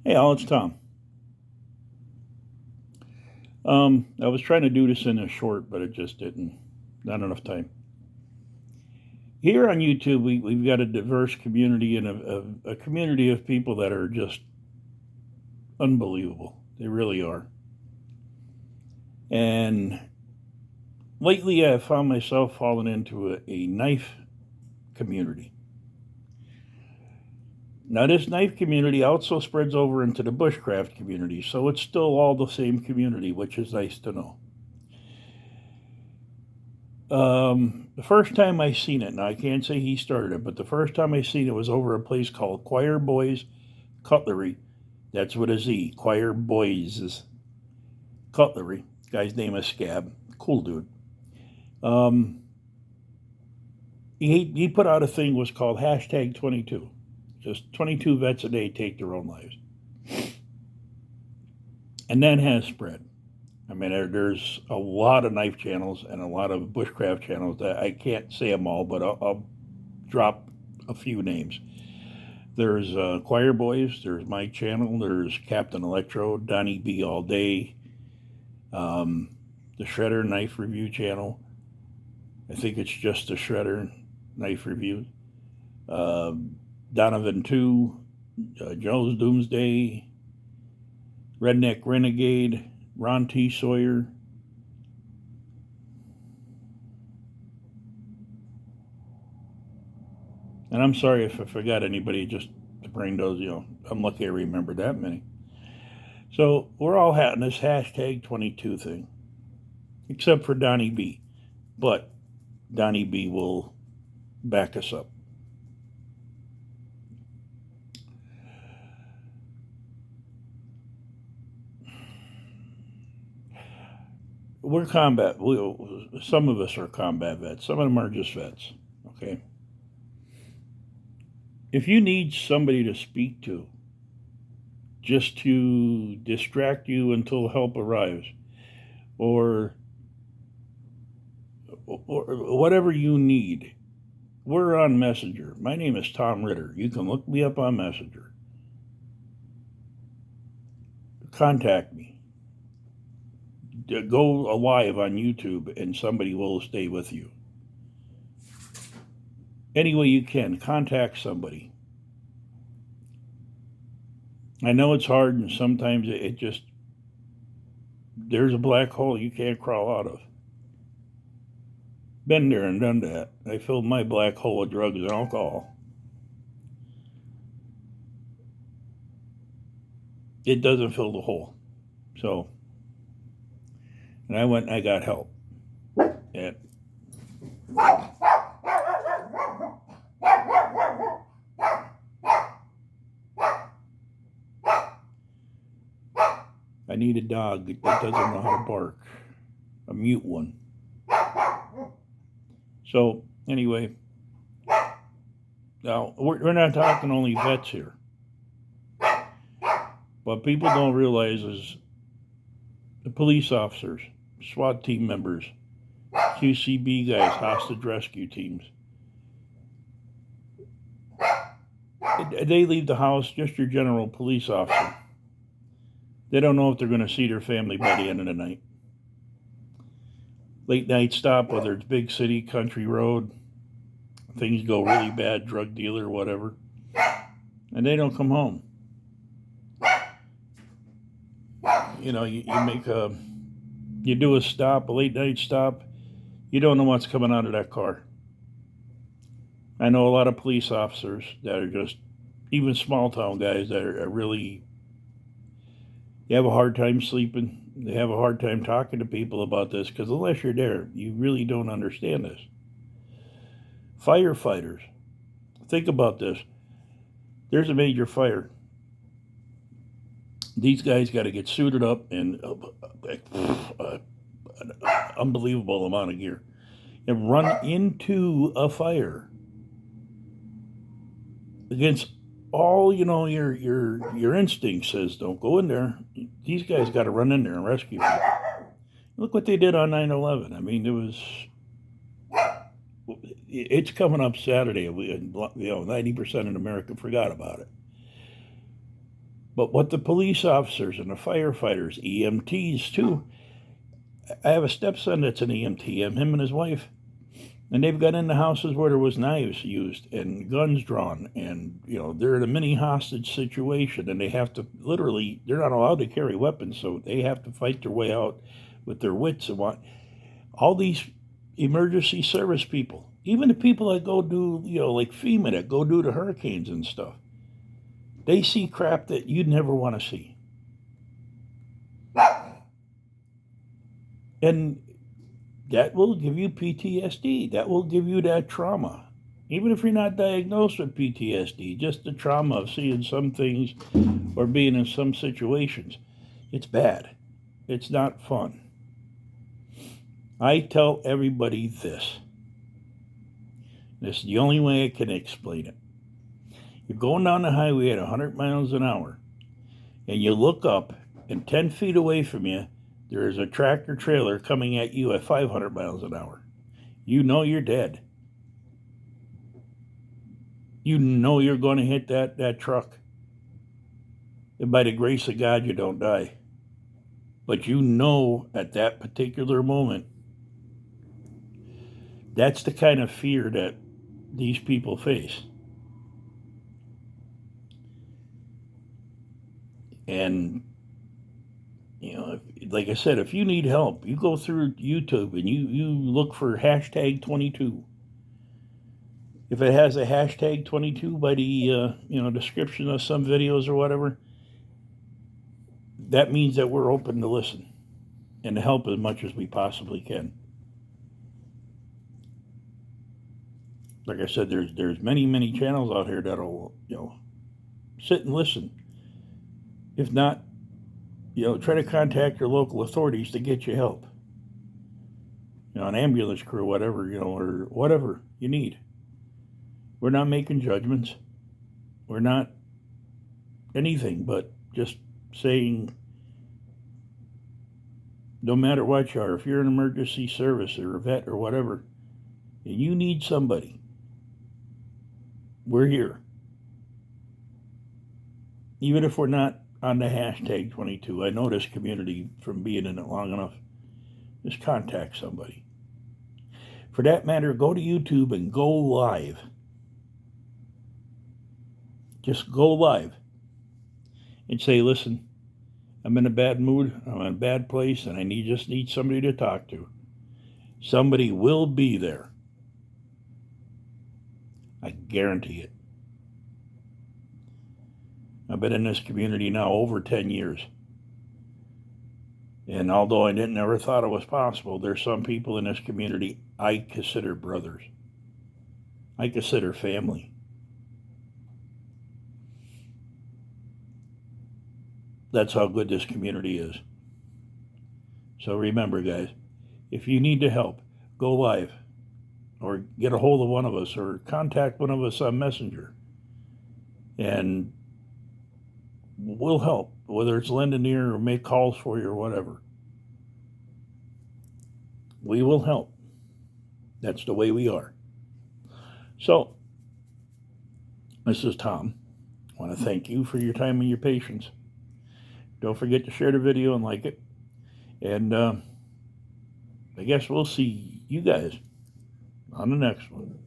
Hey, Al, it's Tom. I was trying to do this in a short, but it just didn't. Not enough time. Here on YouTube, we've got a diverse community and a community of people that are just unbelievable. They really are. And lately, I've found myself falling into a knife community. Now, this knife community also spreads over into the bushcraft community, so it's still all the same community, which is nice to know. The first time I seen it, now I can't say he started it, but the first time I seen it was over a place called Choir Boys Cutlery. That's with a Z. Choir Boys Cutlery. Guy's name is Scab. Cool dude. Um, he put out a thing was called hashtag 22. Just 22 vets a day take their own lives. And that has spread. I mean, there's a lot of knife channels and a lot of bushcraft channels that I can't say them all, but I'll drop a few names. There's Choir Boys, there's my channel, there's Captain Electro, Donnie B All Day, the Shredder Knife Review channel. I think it's just the Shredder Knife Review. Donovan 2, Joe's Doomsday, Redneck Renegade, Ron T. Sawyer. And I'm sorry if I forgot anybody, just the brain does, I'm lucky I remembered that many. So we're all having this hashtag 22 thing, except for Donnie B. But Donnie B will back us up. We're combat. Some of us are combat vets. Some of them are just vets. Okay. If you need somebody to speak to, just to distract you until help arrives, or whatever you need, we're on Messenger. My name is Tom Ritter. You can look me up on Messenger. Contact me. Go live on YouTube and somebody will stay with you. Any way you can, contact somebody. I know it's hard and sometimes it just, there's a black hole you can't crawl out of. Been there and done that. I filled my black hole with drugs and alcohol. It doesn't fill the hole. So, and I went and I got help. And I need a dog that doesn't know how to bark, a mute one. So, anyway, now we're not talking only vets here. What people don't realize is the police officers, SWAT team members, QCB guys, hostage rescue teams, they leave the house, just your general police officer. They don't know if they're going to see their family by the end of the night. Late night stop, whether it's big city, country road, things go really bad, drug dealer, whatever, and they don't come home. You do a stop, a late night stop, you don't know what's coming out of that car. I know a lot of police officers that are just, even small town guys that are really, they have a hard time sleeping. They have a hard time talking to people about this because unless you're there, you really don't understand this. Firefighters, think about this. There's a major fire. These guys got to get suited up in an unbelievable amount of gear and run into a fire against all your instinct says don't go in there. These guys got to run in there and rescue people. Look what they did on 9/11. I mean, it's coming up Saturday. 90% of America forgot about it. But what the police officers and the firefighters, EMTs too, I have a stepson that's an EMT, him and his wife, and they've got into houses where there was knives used and guns drawn, and they're in a mini hostage situation, and they have to literally, they're not allowed to carry weapons, so they have to fight their way out with their wits and what. All these emergency service people, even the people that go do, like FEMA, that go do the hurricanes and stuff, they see crap that you'd never want to see. And that will give you PTSD. That will give you that trauma. Even if you're not diagnosed with PTSD, just the trauma of seeing some things or being in some situations, it's bad. It's not fun. I tell everybody this. This is the only way I can explain it. You're going down the highway at 100 miles an hour, and you look up, and 10 feet away from you, there is a tractor trailer coming at you at 500 miles an hour. You know you're dead. You know you're going to hit that truck. And by the grace of God, you don't die. But you know at that particular moment, that's the kind of fear that these people face. And, like I said, if you need help, you go through YouTube and you look for hashtag 22. If it has a hashtag 22 by the description of some videos or whatever, that means that we're open to listen and to help as much as we possibly can. Like I said, there's many channels out here that'll sit and listen. If not, try to contact your local authorities to get you help. An ambulance crew, whatever, or whatever you need. We're not making judgments. We're not anything but just saying, no matter what you are, if you're an emergency service or a vet or whatever, and you need somebody, we're here. Even if we're not on the hashtag 22. I know this community from being in it long enough. Just contact somebody. For that matter, go to YouTube and go live. Just go live and say, listen, I'm in a bad mood, I'm in a bad place, and I just need somebody to talk to. Somebody will be there. I guarantee it. I've been in this community now over 10 years. And although I never thought it was possible, there's some people in this community I consider brothers. I consider family. That's how good this community is. So remember, guys, if you need to help, go live or get a hold of one of us or contact one of us on Messenger. And we'll help, whether it's lend an ear or make calls for you or whatever. We will help. That's the way we are. So, this is Tom. I want to thank you for your time and your patience. Don't forget to share the video and like it. And I guess we'll see you guys on the next one.